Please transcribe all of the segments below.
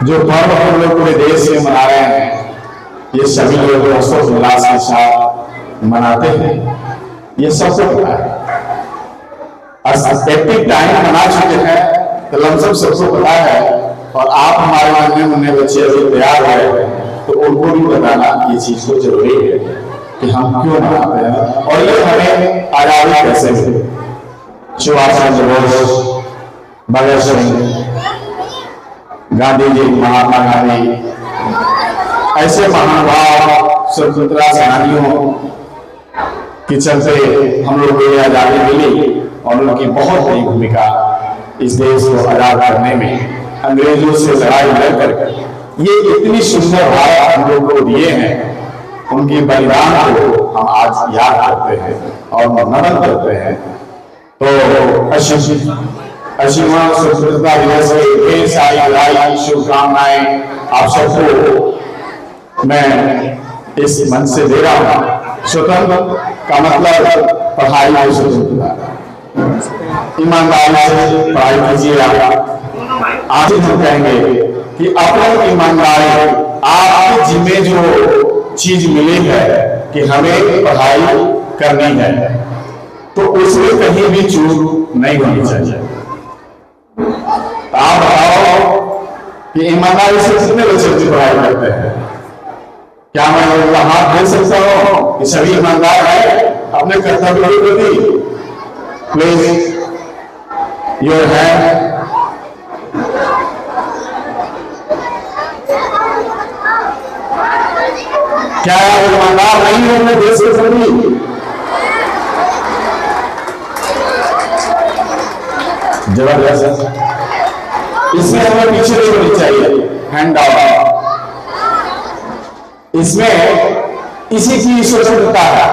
जो पर्व हम लोग पूरे देश में मना रहे हैं, ये सभी लोग हर्षोल्लास के साथ मनाते हैं, ये सबको पता है। एक्टिव टाइम मना चुके हैं तो लमसम सबको पता है। और आप हमारे नन्हे मुन्ने बच्चे अभी तैयार हो रहे हैं तो उनको भी बताना ये चीज को जरूरी है कि हम क्यों मनाते हैं और ये हमें आजादी कैसे मिली। सुभाष चंद्र बोस, भगत सिंह, गांधी जी, महात्मा गांधी, ऐसे महानुभाव स्वतंत्रता सेनानियों के चलते हम लोग को आजादी मिली और उनकी बहुत बड़ी भूमिका इस देश को आजाद करने में, अंग्रेजों से लड़ाई लड़कर ये इतनी सुंदर भारत हम लोग को दिए हैं, उनके बलिदान को हम आज याद करते हैं और नमन करते हैं। तो असीमा स्वतंत्रता दिवस के ढेर सारी बधाई, शुभकामनाएं आप सबको मैं इस मन से दे रहा हूं। स्वतंत्र का मतलब पढ़ाई में स्वतंत्रता, ईमानदारी से पढ़ाई कीजिए। आज हम कहेंगे कि अपनी ईमानदारी, आपके जिम्मे जो चीज मिली है कि हमें पढ़ाई करनी है तो उसमें कहीं भी चूक नहीं होनी चाहिए। आप बताओ कि ईमानदारी से कितने बच्चे की पढ़ाई करते हैं? क्या मैं उनका हाथ दे सकता हूं कि सभी ईमानदार है अपने कर्तव्य के प्रति? Please your hand. क्या ईमानदार नहीं है अपने देश के प्रति? जबरदस्त। इसमें हमें पीछे नहीं होनी चाहिए, हैंड डाउन। इसमें इसी की स्वतंत्रता है,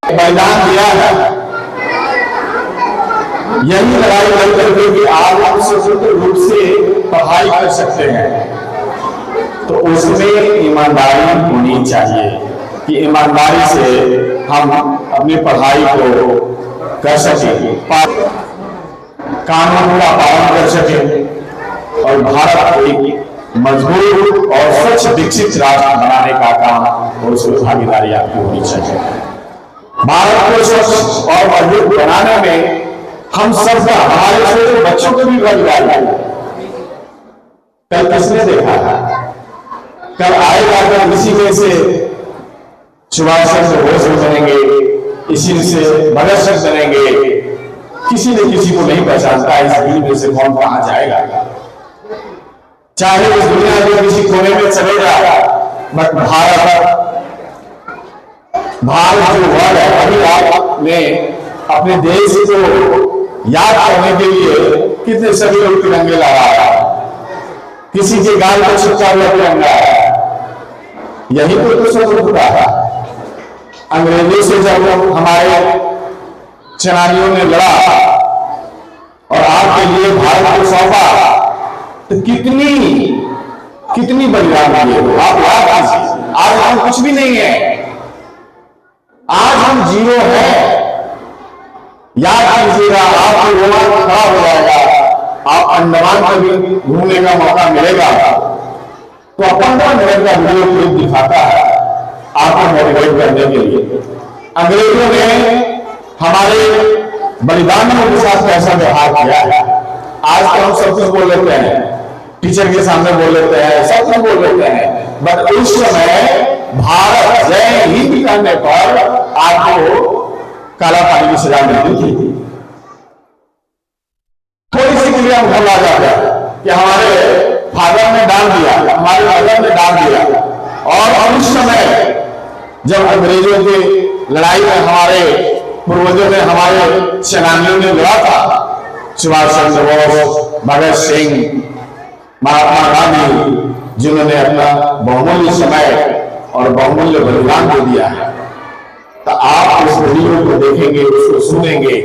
बलिदान दिया है। यही लड़ाई लड़ करके कि आप स्वतंत्र रूप से पढ़ाई कर सकते हैं, तो उसमें ईमानदारी होनी चाहिए कि ईमानदारी से हम अपनी पढ़ाई को कर सकें, कानून का पालन कर सकें और भारत को एक मजबूत और स्वच्छ विकसित राष्ट्र बनाने का काम और उसमें भागीदारी आपकी होनी चाहिए। भारत को स्वच्छ और मजबूत बनाने में हम सब का, हमारे छोटे बच्चों को भी भागीदारी है। कल किसने देखा था? कल आएगा तो इसी में से सुभाष चंद्र बोस बनेंगे, इसी से भगत सिंह बनेंगे। किसी न किसी को नहीं पहचानता इस भीड़ में से कौन कहां जाएगा। चाहे इस दुनिया के किसी कोने में चले जाए, बट भारत जो वर्ड है, अभी आपने अपने देश को याद करने के लिए कितने सभी लोग तिरंगे लगा रहा है, किसी के गाल पर चिपका हुआ तिरंगा है। यही तो स्वतंत्रता है। अंग्रेजों से जब हमारे सेनानियों ने लड़ा और आपके लिए भारत को सौंपा तो कितनी बलिदान दिए हो आप याद कीजिए। आज हम कुछ भी नहीं है, आज हम जीरो है। याद कीजिएगा, आपको रोमांच खड़ा हो जाएगा। आप अंडमान में भी घूमने का मौका मिलेगा तो 15 मिनट का वीडियो क्लिप दिखाता है आपको मोटिवेट करने के लिए। अंग्रेजों ने हमारे बलिदानियों के साथ कैसा व्यवहार किया है। आज तो हम सब कुछ बोल लेते हैं, टीचर के सामने बोल लेते हैं, सब कुछ बोल लेते हैं, बट उस समय भारत जय हिंद करने पर आपको काला पानी की सजा मिलती थी। थोड़ी सी क्रिया भूल आ जाता कि हमारे फादर ने डाल दिया, हमारे मदर ने डाल दिया। और उस समय जब अंग्रेजों की लड़ाई में हमारे पूर्वजों ने, हमारे सेनानियों ने लड़ा था, सुभाष चंद्र बोस, भगत सिंह, महात्मा गांधी, जिन्होंने अपना बहुमूल्य समय और बहुमूल्य बलिदान दे दिया है, तो आप उस वीडियो को देखेंगे, उसको सुनेंगे,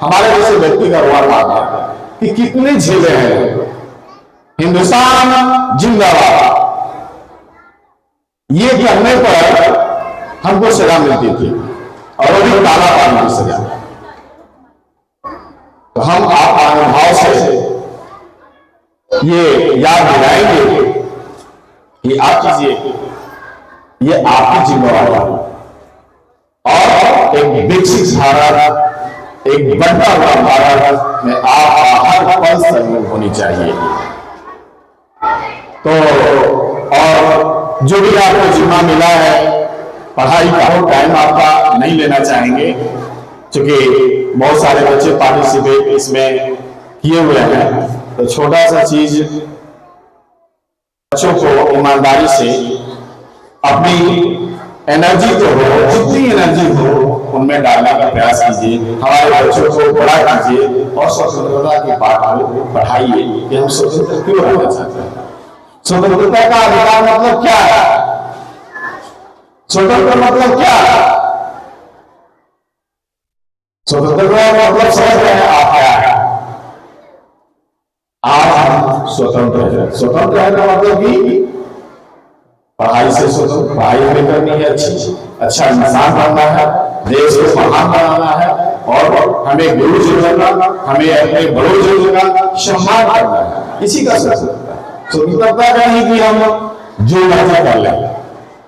हमारे जैसे व्यक्ति का रोना आता है कि कितने झेले हैं। हिंदुस्तान जिंदाबाद ये कहने पर हमको सजा मिलती थी और वो भी काला पानी की सजा। तो हम आप अनुभाव से ये याद दिलाएंगे कि आप कीजिए, ये आपकी जिम्मेवारी है। और एक विकसित भारत, एक बढ़ता हुआ भारत में आप हर पल सहयोग होनी चाहिए। तो और जो भी आपको जिम्मा मिला है पढ़ाई का, वो टाइम आपका नहीं लेना चाहेंगे, क्योंकि बहुत सारे बच्चे पार्टिसिपेट इसमें किए हुए हैं। तो छोटा सा चीज, बच्चों को ईमानदारी से अपनी एनर्जी तो हो, जितनी एनर्जी हो उनमें डालने का प्रयास कीजिए। हमारे बच्चों को बड़ा कीजिए और स्वतंत्रता के पाठ को पढ़ाइए कि हम स्वतंत्र क्यों रहना चाहते हैं। स्वतंत्रता का अधिकार मतलब क्या है? स्वतंत्र मतलब क्या है? स्वतंत्रता मतलब समझ रहे हैं आप क्या है? आज हम स्वतंत्र है। स्वतंत्र है का मतलब कि पढ़ाई से स्वतंत्र, पढ़ाई हमें करनी है, अच्छा इंसान बनना है, देश को महान बनाना है, और हमें गुरुजनों का, हमें अपने बड़ों का सम्मान करना है। इसी का स्वतंत्रता। स्वतंत्रता का नहीं कि हम जो मर्जी कर लें,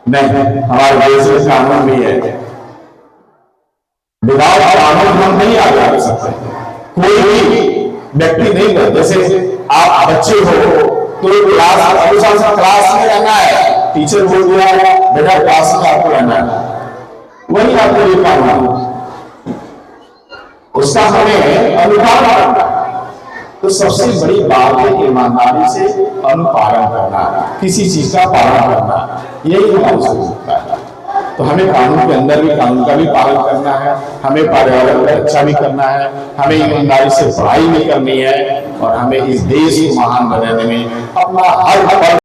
नहीं, हमारे देश में कानून भी है। विदाउट कानून हम नहीं आगे बढ़ सकते। कोई भी व्यक्ति नहीं कर, जैसे आप बच्चे हो तो क्लास में रहना है, टीचर बोल दिया बेटा क्लास में आपको रहना है, वही आपको ये कानून, उसका हमें अनुपालन करना है। तो सबसे बड़ी बात है ईमानदारी से अनुपालन करना, किसी चीज का पालन करना, यही हमारी स्वतंत्रता है। तो हमें कानून के अंदर भी कानून का भी पालन करना है, हमें पर्यावरण का अच्छा भी करना है, हमें ईमानदारी से पढ़ाई भी करनी है, और हमें इस देश को महान बनाने में अपना हर